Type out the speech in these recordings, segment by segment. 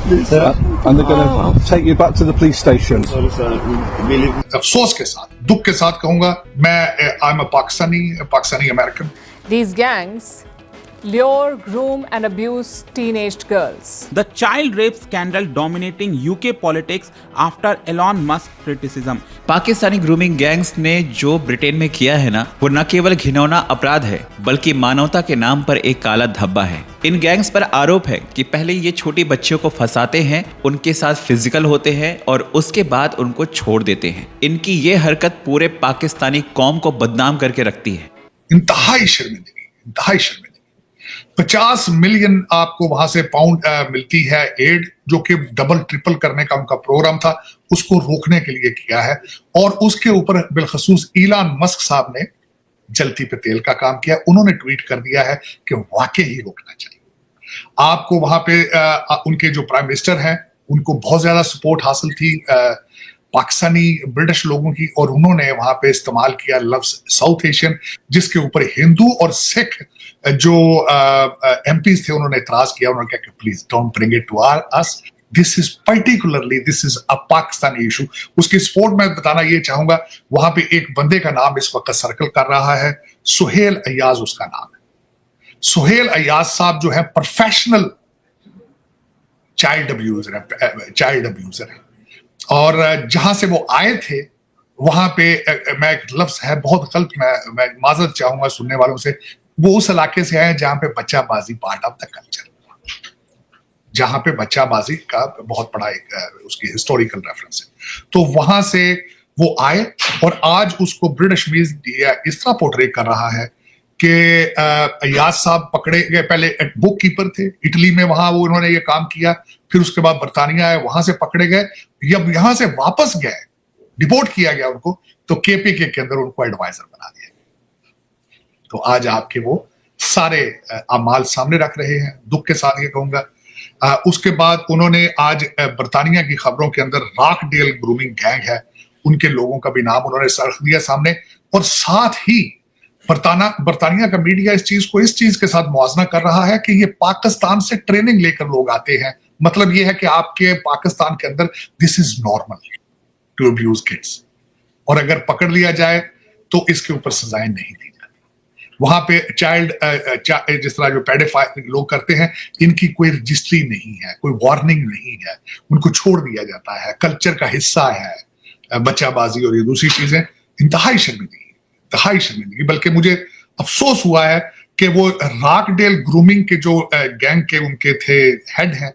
and they're going to take you back to the police station. अफसोस के साथ, दुख के साथ कहूंगा, मैं I am a Pakistani American. These gangs lure, groom and abuse teenage girls. The child rape scandal dominating UK politics after Elon Musk criticism. Pakistani grooming gangs ने जो ब्रिटेन में किया है ना, वो न केवल घिनौना अपराध है बल्कि मानवता के नाम पर एक काला धब्बा है. इन गैंग्स पर आरोप है कि पहले ये छोटी बच्चियों को फंसाते हैं, उनके साथ फिजिकल होते हैं और उसके बाद उनको छोड़ देते हैं. इनकी ये हरकत पूरे पाकिस्तानी कौम को बदनाम करके रखती है. इंतहाई शर्मिंदगी. 50 मिलियन आपको वहां से पाउंड मिलती है एड, जो कि डबल ट्रिपल करने का उनका प्रोग्राम था, उसको रोकने के लिए किया है. और उसके ऊपर बिलखसूस इलान मस्क साहब ने जलती पे तेल का काम किया. उन्होंने ट्वीट कर दिया है कि वाकई ही रोकना चाहिए. आपको वहां पे उनके जो प्राइम मिनिस्टर हैं, उनको बहुत ज्यादा सपोर्ट हासिल थी पाकिस्तानी ब्रिटिश लोगों की, और उन्होंने वहां पे इस्तेमाल किया लफ्ज साउथ एशियन, जिसके ऊपर हिंदू और सिख जो एमपीज थे उन्होंने इतराज किया. उन्होंने कहा कि please don't bring it to us, this is a Pakistani issue. उसकी सपोर्ट में बताना ये चाहूंगा, वहां पे एक बंदे का नाम इस वक्त सर्कल कर रहा है, सुहेल अय्याज उसका नाम है. सुहेल अय्याज साहब जो है प्रोफेशनल चाइल्ड अब्यूजर है. और जहां से वो आए थे वहां पे मैं एक लफ्ज है बहुत गलत, मैं माजरत चाहूंगा सुनने वालों से, वो उस इलाके से आए जहां पे बच्चाबाजी पार्ट ऑफ द कल्चर, जहां पे बच्चाबाजी का बहुत बड़ा एक उसकी हिस्टोरिकल रेफरेंस है. तो वहां से वो आए और आज उसको ब्रिटिश मीडिया इस तरह पोर्ट्रे कर रहा है कि अय्याज साहब पकड़े गए. पहले बुक कीपर थे इटली में, वहां वो उन्होंने ये काम किया. फिर उसके बाद बरतानिया आए, वहां से पकड़े गए. जब यहां से वापस गए, डिपोर्ट किया गया उनको, तो केपीके के अंदर उनको एडवाइजर बना दिया. तो आज आपके वो सारे अमाल सामने रख रहे हैं. दुख के साथ ये कहूंगा. उसके बाद उन्होंने आज बरतानिया की खबरों के अंदर रॉकडेल ग्रूमिंग गैंग है, उनके लोगों का भी नाम उन्होंने रख दिया सामने. और साथ ही बरतानिया का मीडिया इस चीज के साथ मुआवजा कर रहा है कि ये पाकिस्तान से ट्रेनिंग लेकर लोग आते हैं. मतलब ये है कि आपके पाकिस्तान के अंदर this is normal to abuse kids, और अगर पकड़ लिया जाए तो इसके ऊपर सजाएं नहीं दी जाती. वहां पे चाइल्ड जिस तरह जो पेडोफाइल लोग करते हैं, इनकी कोई रजिस्ट्री नहीं है, कोई वार्निंग नहीं है, उनको छोड़ दिया जाता है. कल्चर का हिस्सा है बच्चाबाजी और ये दूसरी चीजें. इंतहाई शर्मिंदगी. बल्कि मुझे अफसोस हुआ है कि वो रॉकडेल ग्रूमिंग के जो गैंग के उनके थे हेड हैं,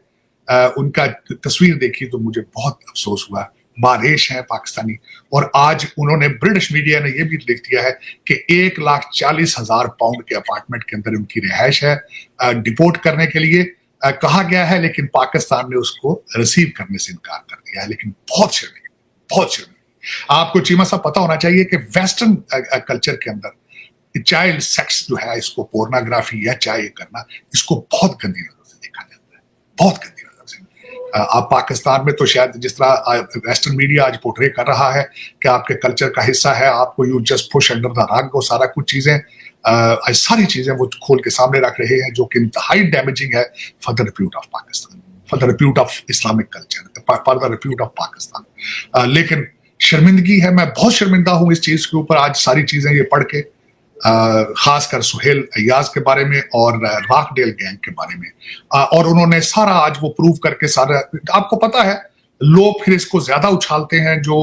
उनका तस्वीर देखी तो मुझे बहुत अफसोस हुआ. मारेश है पाकिस्तानी, और आज उन्होंने ब्रिटिश मीडिया ने यह भी लिख दिया है कि 1,40,000 पाउंड के अपार्टमेंट के अंदर उनकी रिहाइश है. डिपोर्ट करने के लिए कहा गया है, लेकिन पाकिस्तान ने उसको रिसीव करने से इनकार कर दिया है. लेकिन बहुत शर्मिंदगी. आपको चीमा साहब पता होना चाहिए कि वेस्टर्न कल्चर के अंदर चाइल्ड सेक्स जो है, इसको पोर्नोग्राफी या चाहे करना, इसको बहुत गंदी नजर से देखा जाता है, बहुत गंदी नजर से. आप पाकिस्तान में तो शायद जिस तरह वेस्टर्न मीडिया आज पोर्ट्रे कर रहा है कि आपके कल्चर का हिस्सा है, आपको you just push under the rug, वो सारा कुछ चीजें सारी चीजें वो खोल के सामने रख रहे हैं, जो कि इंतहाई डैमेजिंग है for the repute of Pakistan, for the repute of Islamic culture, for the repute of Pakistan. लेकिन शर्मिंदगी है. मैं बहुत शर्मिंदा हूं इस चीज के ऊपर आज सारी चीजें ये पढ़ के, खासकर सुहेल अय्याज के बारे में और रॉकडेल गैंग के बारे में. और उन्होंने सारा आज वो प्रूव करके सारा, आपको पता है लोग फिर इसको ज्यादा उछालते हैं जो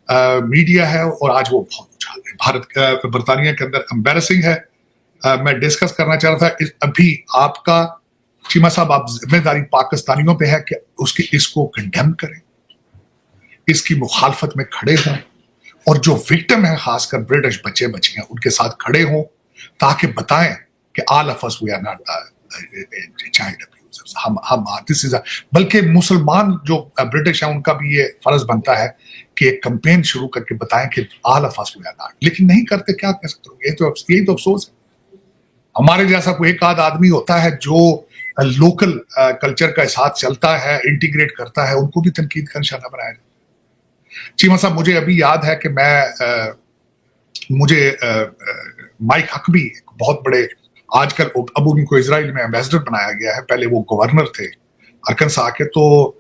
मीडिया है, और आज वो बहुत उछाल रहे हैं. भारत बरतानिया के अंदर एम्बैरेसिंग है. मैं डिस्कस करना चाह रहा था अभी आपका चीमा साहब, आप जिम्मेदारी पाकिस्तानियों पे है कि उसकी इसको कंडेम करें, इसकी मुखालफत में खड़े हों, और जो विक्टिम है खासकर ब्रिटिश बच्चे बच्चियां, उनके साथ खड़े हों ताकि बताएं कि all of us we are not child abusers. हम दिस इज, बल्कि मुसलमान जो ब्रिटिश हैं उनका भी ये फर्ज बनता है कि एक कैंपेन शुरू करके बताएं कि all of us we are not. लेकिन नहीं करते, क्या कर सकते हो. यही तो अफसोस है. हमारे जैसा कोई एक आध आदमी होता है जो लोकल कल्चर का साथ चलता है, इंटीग्रेट करता है, उनको भी तनकीद का निशाना बनाया जाए. चीमा साहब, मुझे अभी याद है कि मुझे माइक हकबी बहुत बड़े, आजकल अब उनको इजराइल में एम्बेसडर बनाया गया है, पहले वो गवर्नर थे अरकनसा के, तो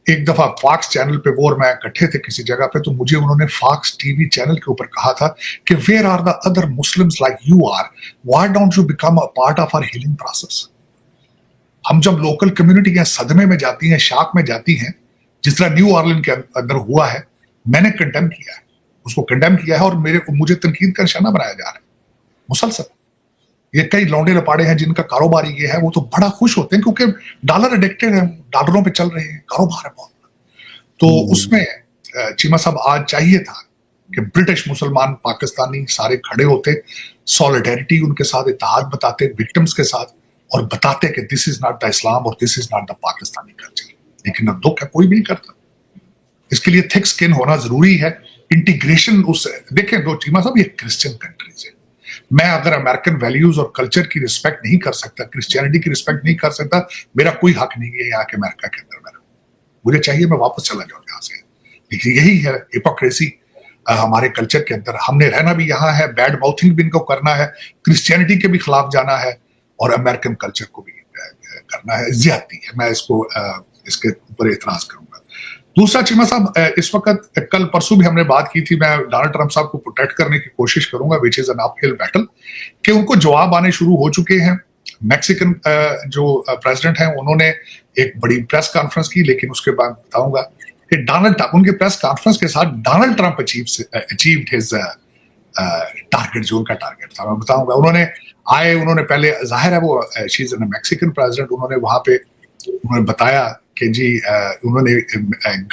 एक दफा फॉक्स चैनल पे वो और मैं इकट्ठे थे किसी जगह पे, तो मुझे उन्होंने फॉक्स टीवी चैनल के ऊपर कहा था कि where are the other Muslims like you are, why don't you become a part of our healing process. हम जब लोकल कम्युनिटी सदमे में जाती हैं, शाक में जाती हैं, जिस तरह न्यू ऑरलिन के अंदर हुआ है, मैंने कंडेम किया है, उसको कंडेम किया है, और मुझे तनकीद का निशाना बनाया जा रहा है मुसलसल। ये कई लौंडे लपाड़े हैं जिनका कारोबार ये है, वो तो बड़ा खुश होते हैं क्योंकि डॉलर एडिक्टेड है, डॉलरों पे चल रहे हैं, कारोबार है बहुत। तो उसमें चीमा साहब आज चाहिए था कि ब्रिटिश मुसलमान पाकिस्तानी सारे खड़े होते, सॉलिडेरिटी उनके साथ, इत्तेहाद बताते विक्टिम्स के साथ, और बताते कि दिस इज नॉट द इस्लाम और this is not the Pakistani culture. लेकिन अब दुख है, कोई भी नहीं करता। इसके लिए थिक स्किन होना जरूरी है, इंटीग्रेशन। उस देखें दो चीमा साहब, ये क्रिश्चियन कंट्रीज है। मैं अगर अमेरिकन वैल्यूज और कल्चर की रिस्पेक्ट नहीं कर सकता, क्रिश्चियनिटी की रिस्पेक्ट नहीं कर सकता, मेरा कोई हक नहीं है यहाँ के अमेरिका के अंदर। मुझे चाहिए मैं वापस चला जाऊं यहाँ से। लेकिन यही है हिपोक्रेसी हमारे कल्चर के अंदर। हमने रहना भी यहाँ है, बैड माउथिंग भी इनको करना है, क्रिश्चियनिटी के भी खिलाफ जाना है, और अमेरिकन कल्चर को भी करना है। ज्यादती है, मैं इसके ऊपर एतराज करूंगा। दूसरा चीमा साहब, इस वक्त कल परसों भी हमने बात की थी, मैं डोनाल्ड ट्रंप साहब को प्रोटेक्ट करने की कोशिश करूंगा, which is an uphill battle, कि उनको जवाब आने शुरू हो चुके हैं। मैक्सिकन जो प्रेसिडेंट हैं, उन्होंने एक बड़ी प्रेस कॉन्फ्रेंस की, लेकिन उसके बाद बताऊंगा कि उनके प्रेस कॉन्फ्रेंस के साथ Donald Trump achieved his target, जो उनका टारगेट था, मैं बताऊंगा। उन्होंने पहले, जाहिर है वो she is an Mexican president, उन्होंने वहां पे उन्होंने बताया कि जी उन्होंने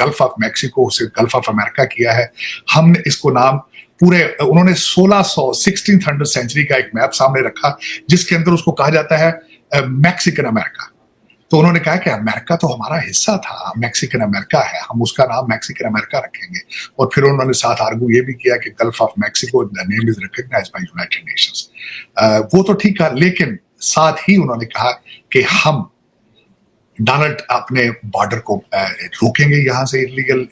गल्फ ऑफ मैक्सिको से गल्फ ऑफ अमेरिका किया है। हमने इसको नाम पूरे, उन्होंने 1600 सेंचुरी का एक मैप सामने रखा, जिसके अंदर उसको कहा जाता है मैक्सिकन अमेरिका। तो उन्होंने कहा कि अमेरिका तो हमारा हिस्सा था, मैक्सिकन अमेरिका है, हम उसका नाम मैक्सिकन अमेरिका रखेंगे। और फिर उन्होंने साथ आर्गू ये भी किया कि Gulf of Mexico the name is recognised by United Nations. वो तो ठीक है, लेकिन साथ ही उन्होंने कहा कि हम डोनाल्ड अपने बॉर्डर को रोकेंगे, यहाँ से इलीगल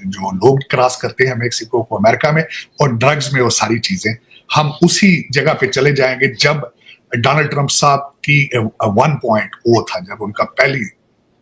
जो लोग क्रॉस करते हैं मैक्सिको को अमेरिका में, और ड्रग्स में वो सारी चीजें, हम उसी जगह पे चले जाएंगे जब डोनाल्ड ट्रंप साहब की 1.0 था, जब उनका पहली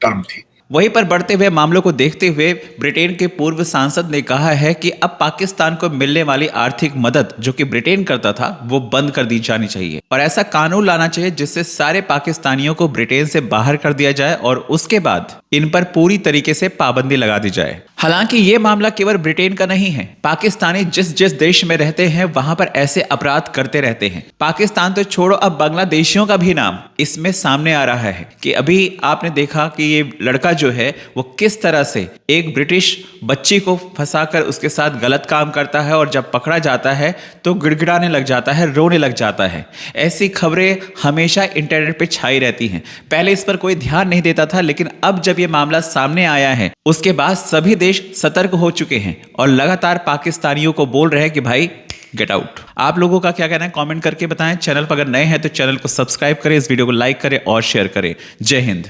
टर्म थी। वहीं पर बढ़ते हुए मामलों को देखते हुए ब्रिटेन के पूर्व सांसद ने कहा है कि अब पाकिस्तान को मिलने वाली आर्थिक मदद जो कि ब्रिटेन करता था वो बंद कर दी जानी चाहिए, और ऐसा कानून लाना चाहिए जिससे सारे पाकिस्तानियों को ब्रिटेन से बाहर कर दिया जाए और उसके बाद इन पर पूरी तरीके से पाबंदी लगा दी जाए। हालांकि ये मामला केवल ब्रिटेन का नहीं है, पाकिस्तानी जिस जिस देश में रहते हैं वहां पर ऐसे अपराध करते रहते हैं। पाकिस्तान तो छोड़ो, अब बांग्लादेशियों का भी नाम इसमें सामने आ रहा है कि अभी आपने देखा कि ये लड़का जो है वो किस तरह से एक ब्रिटिश बच्ची को फंसाकर उसके साथ गलत काम करता है, और जब पकड़ा जाता है तो गिड़गिड़ाने लग जाता है, रोने लग जाता है। ऐसी खबरें हमेशा इंटरनेट पे छाई रहती हैं। पहले इस पर कोई ध्यान नहीं देता था, लेकिन अब जब ये मामला सामने आया है उसके बाद सभी देश सतर्क हो चुके हैं और लगातार पाकिस्तानियों को बोल रहे हैं कि भाई गेट आउट। आप लोगों का क्या कहना है कमेंट करके बताएं। चैनल पर अगर नए हैं तो चैनल को सब्सक्राइब करें, इस वीडियो को लाइक करें और शेयर करें। जय हिंद।